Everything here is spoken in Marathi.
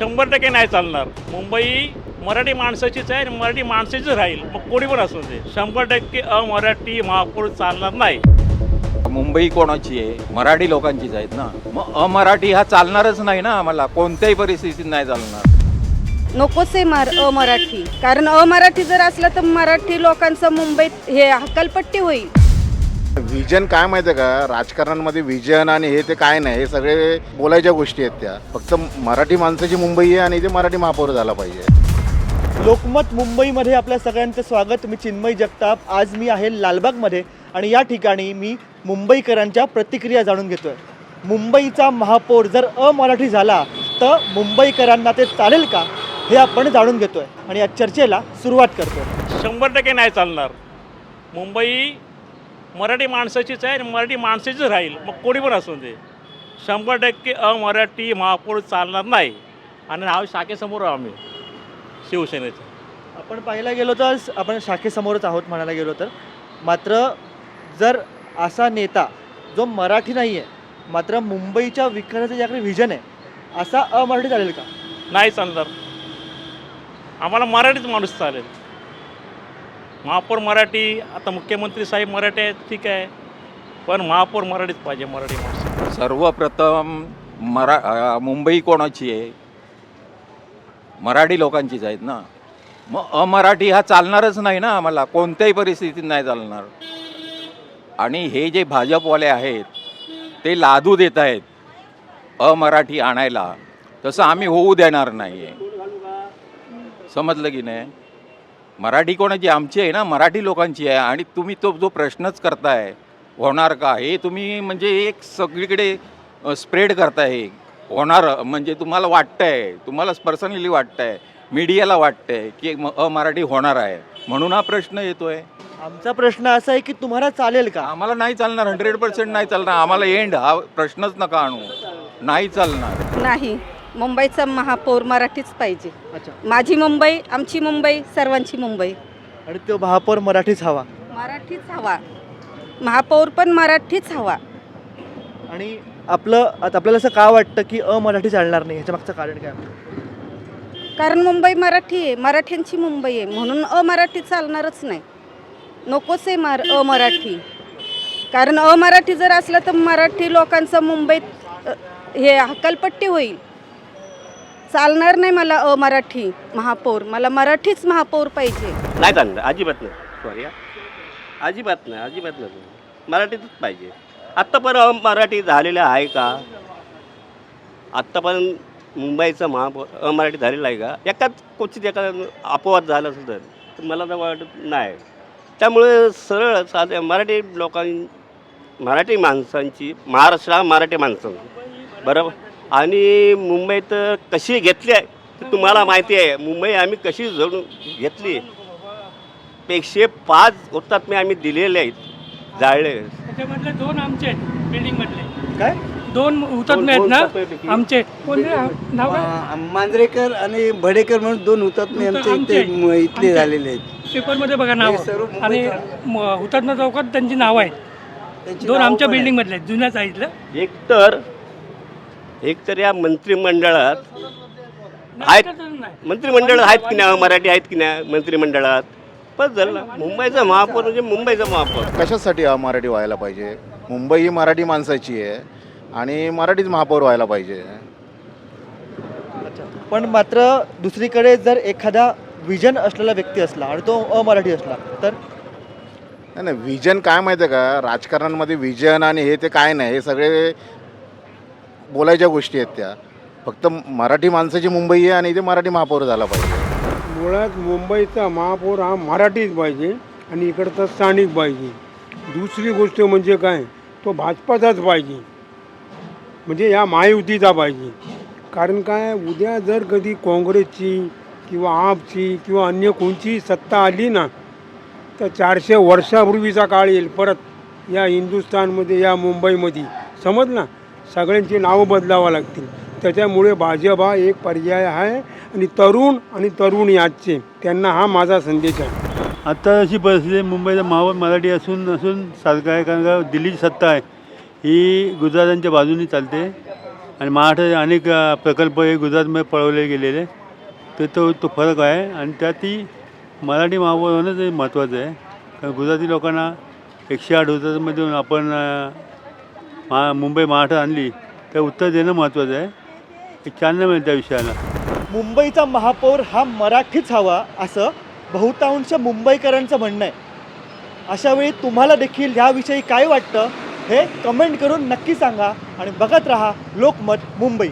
100% नाही चालणार. मुंबई मराठी माणसाचीच आहे आणि मराठी माणसाचीच राहील, मग कोणी पण असू दे. 100% अमराठी महापौर चालणार नाही. मुंबई कोणाची आहे? मराठी लोकांचीच आहेत ना. मग अमराठी हा चालणारच नाही ना. आम्हाला कोणत्याही परिस्थितीत नाही चालणार. नकोच आहे अमराठी, कारण अमराठी जर असलं तर मराठी लोकांचं मुंबईत हे हक्कलपट्टी होईल. व्हिजन काय माहिती आहे का, राजकारणामध्ये व्हिजन आणि हे ते काय नाही, हे सगळे बोलायच्या गोष्टी आहेत. त्या फक्त मराठी माणसाची मुंबई आहे आणि ते मराठी महापौर झाला पाहिजे. लोकमत मुंबईमध्ये आपल्या सगळ्यांचं स्वागत. मी चिन्मय जगताप. आज मी आहे लालबागमध्ये आणि या ठिकाणी मी मुंबईकरांच्या प्रतिक्रिया जाणून घेतोय. मुंबईचा महापौर जर अमराठी झाला तर मुंबईकरांना ते चालेल का, हे आपण जाणून घेतोय आणि या चर्चेला सुरुवात करतोय. 100% नाही चालणार. मुंबई मराठी माणसाचीच आहे आणि मराठी माणसाचीच राहील, मग कोणी पण असू दे. 100% अमराठी महापौर चालणार नाही. आणि हा शाखेसमोर आम्ही शिवसेनेचं. आपण पाहायला गेलो तर आपण शाखेसमोरच आहोत म्हणायला गेलो तर. मात्र जर असा नेता जो मराठी नाही आहे मात्र मुंबईच्या विकासाचं ज्याकडे व्हिजन आहे, असा अमराठी चालेल का? नाही चालणार. आम्हाला मराठीच माणूस चालेल. महापौर मराठी, आता मुख्यमंत्री साहेब मराठी आहेत, ठीक आहे, पण महापौर मराठीच पाहिजे, मराठी माणूस. सर्वप्रथम मुंबई कोणाची आहे? मराठी लोकांचीच आहेत ना. मग अमराठी हा चालणारच नाही ना. आम्हाला कोणत्याही परिस्थितीत नाही चालणार. आणि हे जे भाजपवाले आहेत ते लादू देत आहेत अमराठी आणायला, तसं आम्ही होऊ देणार नाही आहे. समजलं की नाही? मराठी कोणाची? आमची आहे ना, मराठी लोकांची आहे. आणि तुम्ही तो जो प्रश्नच करताय होणार का, हे तुम्ही म्हणजे एक सगळीकडे स्प्रेड करताय. होणार म्हणजे तुम्हाला वाटतंय, तुम्हाला पर्सनली वाटतंय, मीडियाला वाटतंय की अमराठी होणार आहे, म्हणून हा प्रश्न येतोय. आमचा प्रश्न असा आहे की तुम्हाला चालेल का? आम्हाला नाही चालणार. 100% नाही चालणार. आम्हाला एंड हा प्रश्नच नका आणू. नाही चालणार. नाही, मुंबईचा महापौर मराठीच पाहिजे. अच्छा. माझी मुंबई, आमची मुंबई, सर्वांची मुंबई. आणि तो महापौर मराठीच हवा. मराठीच हवा. महापौर पण मराठीच हवा. आणि आता आपल्याला असं का वाटतं की अमराठी चालणार नाही, ह्याच्या मागचं कारण काय? कारण मुंबई मराठी आहे, मराठ्यांची मुंबई आहे, म्हणून अमराठी चालणारच नाही. नकोच आहे अमराठी, कारण अमराठी जर असलं तर मराठी लोकांचं मुंबईत हे हक्कलपट्टी होईल. चालणार नाही मला अमराठी महापौर, मला मराठीच महापौर पाहिजे. नाही चालणार, अजिबात नाही. सॉरी, अजिबात नाही. मराठीतच पाहिजे. आत्तापर्यंत मराठी झालेलं आहे का? आत्तापर्यंत मुंबईचं महापौर अमराठी झालेलं आहे का? एकाच क्वचित एका अपवाद झाला असेल तर मला तर वाटत नाही. त्यामुळे सरळ साधे मराठी माणसांची, महाराष्ट्रात मराठी माणसांची बरोबर. आणि मुंबईत कशी घेतली आहे ते तुम्हाला माहिती आहे. मुंबई आम्ही कशी जळून घेतली. 105 हुतात्मे आम्ही दिलेले आहेत, जाळले. त्याच्यामधले 2 आमचे आहेत बिल्डिंगमधले. काय? 2 हुतात्मे आहेत ना आमचे. कोणते नाव काय? मांजरेकर आणि भडेकर म्हणून 2 हुतात्मे आमचे इथले झालेले आहेत. पेपरमध्ये बघा नाव. आणि हुतात्मा चौकात त्यांची नावं आहेत. 2 आमच्या बिल्डिंगमधले आहेत, जुन्या साईडला. एकतर या मंत्रिमंडळात आहेत, मंत्रिमंडळात आहेत की नाही, मराठी आहेत की नाही मंत्रिमंडळात. पण झालं मुंबईचा महापौर म्हणजे मुंबईचा महापौर. कशासाठी मराठी व्हायला पाहिजे? मुंबई ही मराठी माणसाची आहे आणि मराठीच महापौर व्हायला पाहिजे. अच्छा. पण मात्र दुसरीकडे जर एखादा व्हिजन असलेला व्यक्ती असला आणि तो अमराठी असला तर? नाही, व्हिजन काय माहिती आहे का, राजकारणामध्ये व्हिजन आणि हे ते काय नाही, हे सगळे बोलायच्या गोष्टी आहेत. त्या फक्त मराठी माणसाची मुंबई आहे आणि ते मराठी महापौर झाला पाहिजे. मुळात मुंबईचा महापौर हा मराठीच पाहिजे आणि इकडचा स्थानिक पाहिजे. दुसरी गोष्ट म्हणजे काय, तो भाजपाचाच पाहिजे, म्हणजे या महायुतीचा पाहिजे. कारण काय, उद्या जर कधी काँग्रेसची किंवा आपची किंवा अन्य कोणची सत्ता आली ना, तर 400 वर्षापूर्वीचा काळ येईल परत या हिंदुस्थानमध्ये, या मुंबईमध्ये. समजलं? सगळ्यांची नावं बदलावं लागतील. त्याच्यामुळे भाजप हा एक पर्याय आहे. आणि तरुण आणि तरुणी आजचे, त्यांना हा माझा संदेश आहे. आता अशी परिस्थिती आहे, मुंबईचा महापौर मराठी असून सारखं आहे. कारण का दिल्लीची सत्ता आहे ही गुजरातांच्या बाजूने चालते आणि महाराष्ट्राचे अनेक प्रकल्प हे गुजरातमध्ये पळवले गेलेले तर तो फरक आहे. आणि त्यातही मराठी महापौर होणंच हे महत्त्वाचं आहे. कारण गुजराती लोकांना 108 उत्तरमधून आपण मुंबई महाराष्ट्रात आणली तर उत्तर देणं महत्त्वाचं आहे. एक चालना मिळेल त्या विषयाला. मुंबईचा महापौर हा मराठीच हवा असं बहुतांश मुंबईकरांचं म्हणणं आहे. अशावेळी तुम्हाला देखील ह्याविषयी काय वाटतं हे कमेंट करून नक्की सांगा आणि बघत राहा लोकमत मुंबई.